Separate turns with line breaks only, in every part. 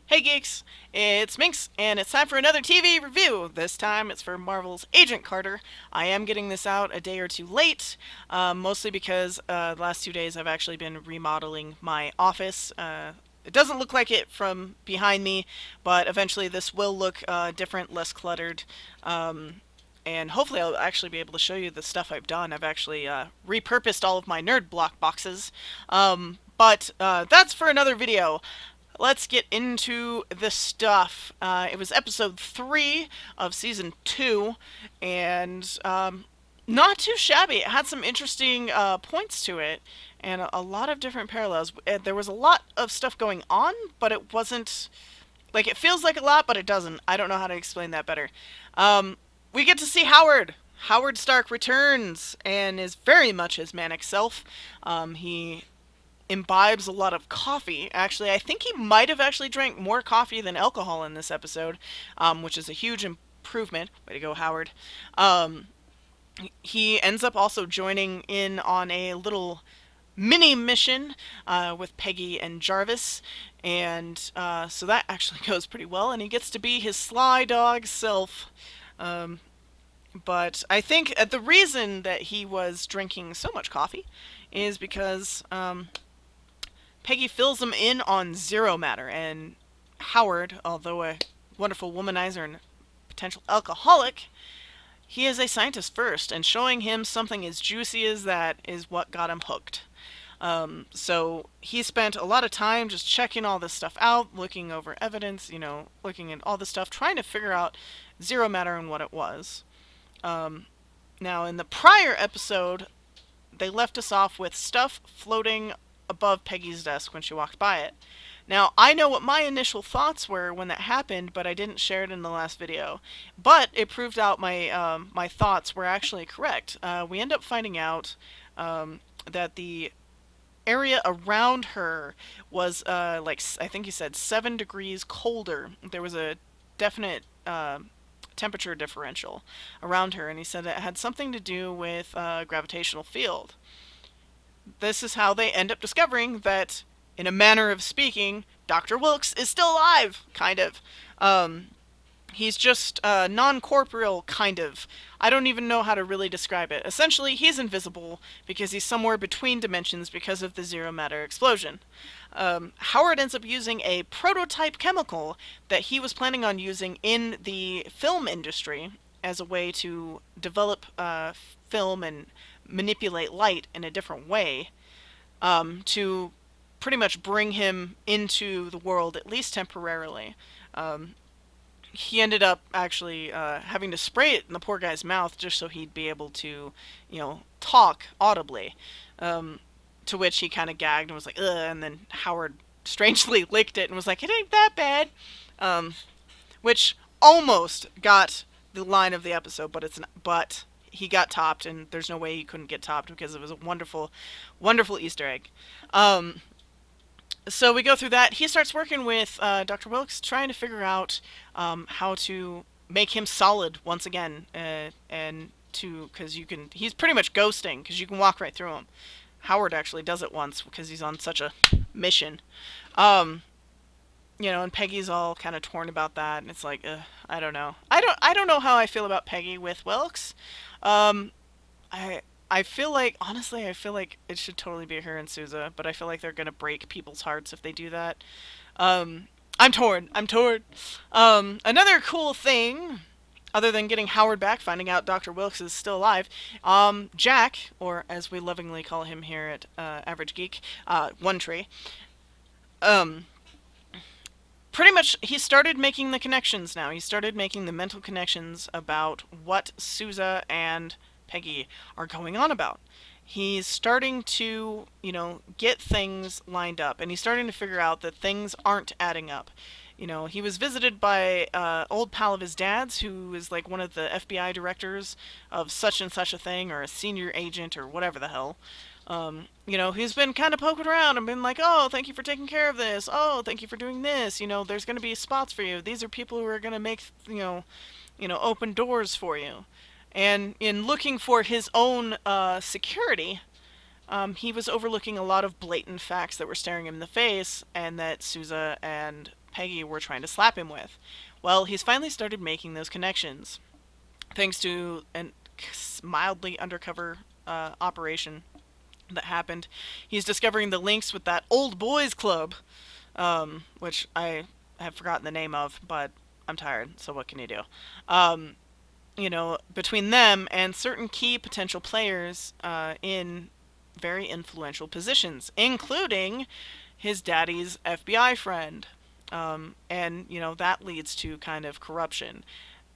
Hey geeks, it's Minx, and it's time for another TV review. This time it's for Marvel's Agent Carter. I am getting this out a day or two late, mostly because the last 2 days I've actually been remodeling my office. It doesn't look like it from behind me, but eventually this will look different, less cluttered. And hopefully I'll actually be able to show you the stuff I've done. I've actually repurposed all of my nerd block boxes. But that's for another video. Let's get into the stuff. It was episode 3 of season 2, and not too shabby. It had some interesting points to it, and a lot of different parallels. There was a lot of stuff going on, but it wasn't like it feels like a lot, but it doesn't. I don't know how to explain that better. We get to see Howard. Howard Stark returns and is very much his manic self. He imbibes a lot of coffee. Actually, I think he might have actually drank more coffee than alcohol in this episode, which is a huge improvement. Way to go, Howard. Um, he ends up also joining in on a little mini mission with Peggy and Jarvis, and so that actually goes pretty well, and he gets to be his sly dog self. Um, but I think the reason that he was drinking so much coffee is because Peggy fills him in on zero matter, and Howard, although a wonderful womanizer and potential alcoholic, he is a scientist first, and showing him something as juicy as that is what got him hooked. So he spent a lot of time just checking all this stuff out, looking over evidence, looking at all this stuff, trying to figure out zero matter and what it was. Um, Now, in the prior episode, they left us off with stuff floating above Peggy's desk when she walked by it. Now, I know what my initial thoughts were when that happened, but I didn't share it in the last video. But it proved out my thoughts were actually correct. We end up finding out that the area around her was like I think you said 7 degrees colder. There was a definite temperature differential around her, and he said it had something to do with gravitational field. This is how they end up discovering that, in a manner of speaking, Dr. Wilkes is still alive, kind of. Um, he's just non-corporeal, kind of. I don't even know how to really describe it. Essentially, he's invisible because he's somewhere between dimensions because of the zero matter explosion. Howard ends up using a prototype chemical that he was planning on using in the film industry as a way to develop film and manipulate light in a different way, to pretty much bring him into the world, at least temporarily. Um, he ended up actually having to spray it in the poor guy's mouth just so he'd be able to, talk audibly. Um, to which he kind of gagged and was like, ugh, and then Howard strangely licked it and was like, it ain't that bad. Um, which almost got the line of the episode, but it's not, but he got topped, and there's no way he couldn't get topped because it was a wonderful, wonderful Easter egg. So we go through that. He starts working with Dr. Wilkes, trying to figure out how to make him solid once again, and because he's pretty much ghosting because you can walk right through him. Howard actually does it once because he's on such a mission. Um, and Peggy's all kind of torn about that, and it's like, I don't know. I don't know how I feel about Peggy with Wilkes. Um, I I feel like, honestly, I feel like it should totally be her and Sousa, but I feel like they're gonna break people's hearts if they do that. Um, I'm torn. I'm torn. Another cool thing, other than getting Howard back, finding out Dr. Wilkes is still alive, Jack, or as we lovingly call him here at Average Geek, One Tree, um, pretty much he started making the connections now. He started making the mental connections about what Sousa and Peggy are going on about. He's starting to, get things lined up, and he's starting to figure out that things aren't adding up. He was visited by old pal of his dad's who is like one of the FBI directors of such and such a thing, or a senior agent, or whatever the hell. He's been kind of poking around and been like, oh, thank you for taking care of this. Oh, thank you for doing this. There's going to be spots for you. These are people who are going to make, open doors for you. And in looking for his own security, he was overlooking a lot of blatant facts that were staring him in the face, and that Sousa and Peggy were trying to slap him with. Well, he's finally started making those connections thanks to an mildly undercover operation that happened. He's discovering the links with that old boys club, which I have forgotten the name of, but I'm tired, so what can you do? Um, between them and certain key potential players in very influential positions, including his daddy's FBI friend. And that leads to kind of corruption.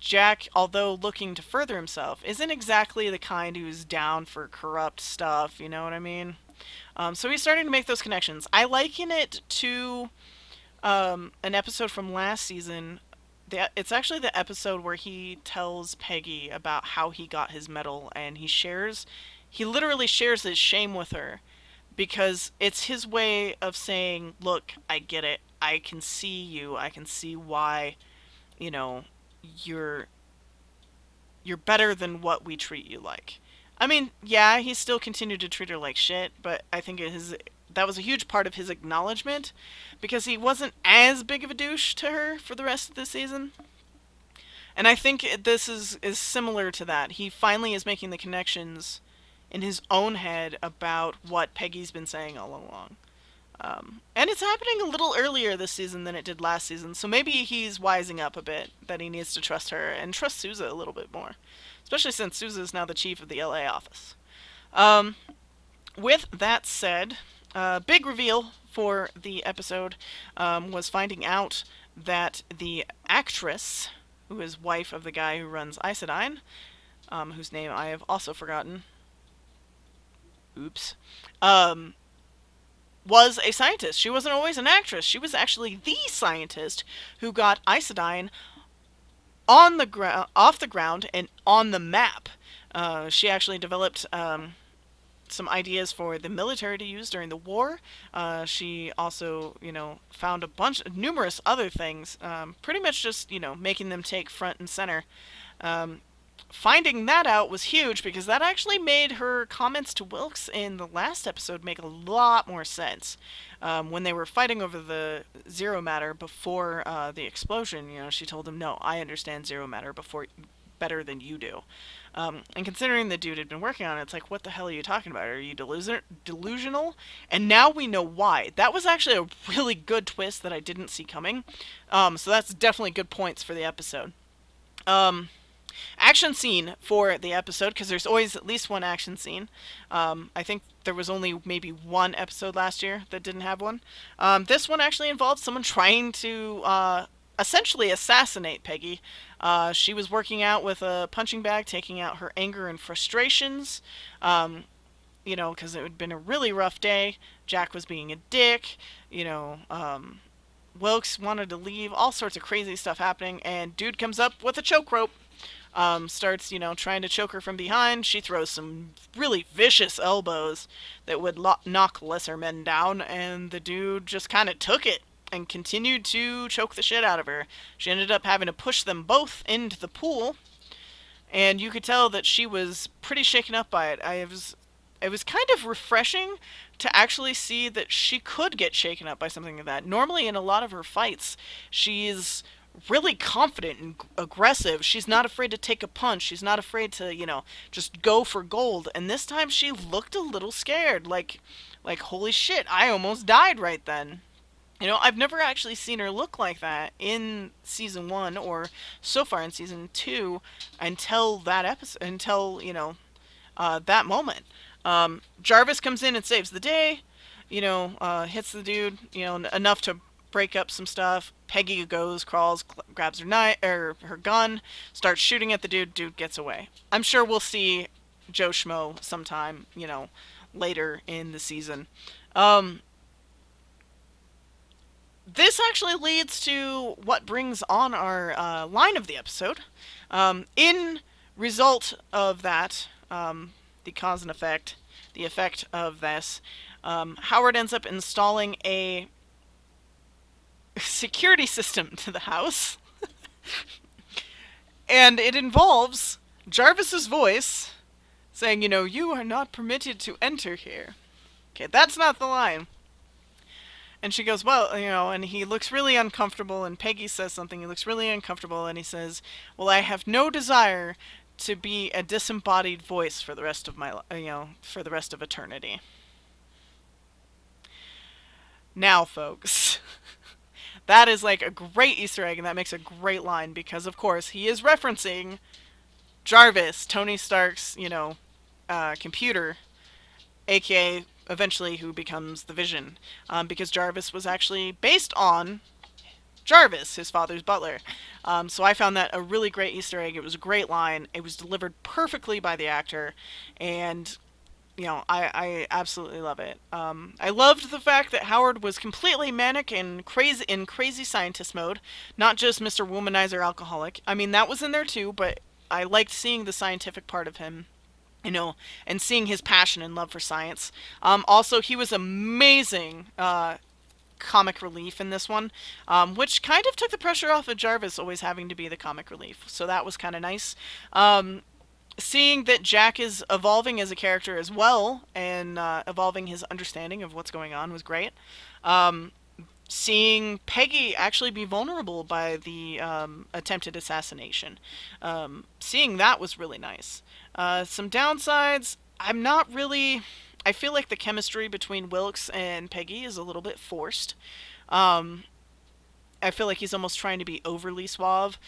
Jack, although looking to further himself, isn't exactly the kind who's down for corrupt stuff, you know what I mean? So he's starting to make those connections. I liken it to an episode from last season. It's actually the episode where he tells Peggy about how he got his medal, and he literally shares his shame with her because it's his way of saying, look, I get it. I can see you. I can see why, you know, you're you're better than what we treat you like. I mean, yeah, he still continued to treat her like shit, but I think that was a huge part of his acknowledgement because he wasn't as big of a douche to her for the rest of the season. And I think this is similar to that. He finally is making the connections in his own head about what Peggy's been saying all along. And it's happening a little earlier this season than it did last season, so maybe he's wising up a bit that he needs to trust her and trust Sousa a little bit more. Especially since Sousa is now the chief of the LA office. Um, with that said, big reveal for the episode was finding out that the actress, who is wife of the guy who runs Isodyne, whose name I have also forgotten, oops, was a scientist. She wasn't always an actress. She was actually the scientist who got Isodyne on the ground, off the ground, and on the map. She actually developed some ideas for the military to use during the war. She also, found numerous other things, pretty much just, making them take front and center. Finding that out was huge because that actually made her comments to Wilkes in the last episode make a lot more sense. When they were fighting over the zero matter before the explosion, she told him, "No, I understand zero matter better than you do." And considering the dude had been working on it, it's like, what the hell are you talking about? Are you delusional? And now we know why. That was actually a really good twist that I didn't see coming. So that's definitely good points for the episode. Action scene for the episode, because there's always at least one action scene. I think there was only maybe one episode last year that didn't have one. This one actually involved someone trying to essentially assassinate Peggy. She was working out with a punching bag, taking out her anger and frustrations, because it had been a really rough day. Jack was being a dick, Wilkes wanted to leave, all sorts of crazy stuff happening, and dude comes up with a choke rope. Starts, trying to choke her from behind. She throws some really vicious elbows that would knock lesser men down, and the dude just kind of took it and continued to choke the shit out of her. She ended up having to push them both into the pool, and you could tell that she was pretty shaken up by it. It was kind of refreshing to actually see that she could get shaken up by something like that. Normally, in a lot of her fights, she's really confident and aggressive. She's not afraid to take a punch. She's not afraid to, just go for gold. And this time she looked a little scared. Like holy shit, I almost died right then. I've never actually seen her look like that in season 1 or so far in season 2 until that episode, that moment. Jarvis comes in and saves the day, hits the dude, enough to break up some stuff. Peggy crawls, grabs her knife or her gun, starts shooting at the dude. Dude gets away. I'm sure we'll see Joe Schmo sometime, later in the season. This actually leads to what brings on our line of the episode. In result of that, the cause and effect, the effect of this, Howard ends up installing a security system to the house. And it involves Jarvis's voice saying, you are not permitted to enter here. Okay, that's not the line. And she goes, well, and he looks really uncomfortable. And Peggy says something. He looks really uncomfortable, and he says, well, I have no desire to be a disembodied voice for the rest of for the rest of eternity. Now, folks, that is like a great Easter egg, and that makes a great line because, of course, he is referencing Jarvis, Tony Stark's, computer, aka eventually who becomes the Vision, because Jarvis was actually based on Jarvis, his father's butler. So I found that a really great Easter egg. It was a great line. It was delivered perfectly by the actor, and I absolutely love it. I loved the fact that Howard was completely manic and crazy scientist mode, not just Mr. Womanizer alcoholic. I mean, that was in there too, but I liked seeing the scientific part of him, and seeing his passion and love for science. Also, he was amazing comic relief in this one, which kind of took the pressure off of Jarvis always having to be the comic relief. So that was kind of nice. Seeing that Jack is evolving as a character as well, and evolving his understanding of what's going on was great. Seeing Peggy actually be vulnerable by the attempted assassination. Seeing that was really nice. Some downsides, I feel like the chemistry between Wilkes and Peggy is a little bit forced. I feel like he's almost trying to be overly suave.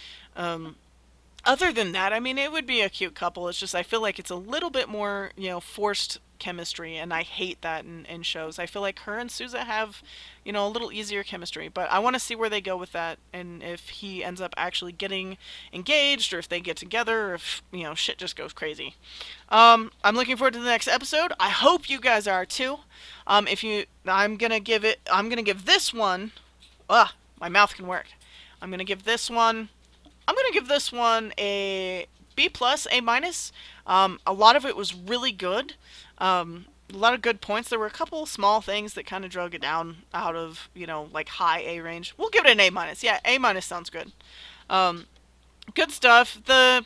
Other than that, I mean, it would be a cute couple. It's just I feel like it's a little bit more, forced chemistry, and I hate that in shows. I feel like her and Sousa have, a little easier chemistry, but I want to see where they go with that, and if he ends up actually getting engaged, or if they get together, or if, shit just goes crazy. I'm looking forward to the next episode. I hope you guys are too. I'm gonna give this one, my mouth can work. I'm gonna give this one a B plus, A minus. A lot of it was really good. A lot of good points. There were a couple small things that kind of drug it down out of, like high A range. We'll give it an A minus. Yeah, A minus sounds good. Good stuff. The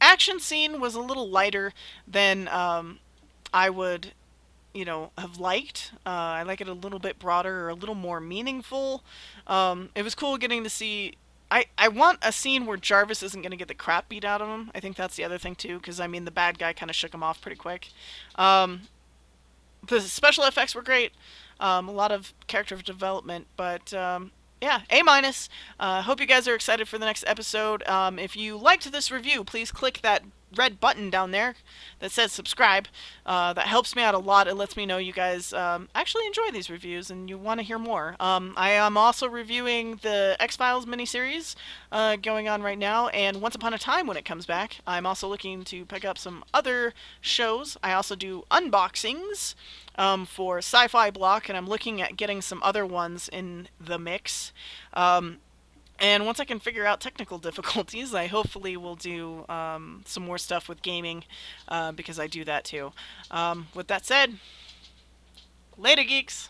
action scene was a little lighter than I would, have liked. I like it a little bit broader or a little more meaningful. It was cool getting to see. I want a scene where Jarvis isn't going to get the crap beat out of him. I think that's the other thing, too, because, I mean, the bad guy kind of shook him off pretty quick. The special effects were great. A lot of character development, but, yeah, A minus. Hope you guys are excited for the next episode. If you liked this review, please click that red button down there that says subscribe. That helps me out a lot. It lets me know you guys actually enjoy these reviews and you want to hear more. I am also reviewing the X-Files miniseries going on right now, and Once Upon a Time when it comes back. I'm also looking to pick up some other shows. I also do unboxings for Sci-Fi Block, and I'm looking at getting some other ones in the mix. And once I can figure out technical difficulties, I hopefully will do some more stuff with gaming, because I do that too. With that said, later, geeks!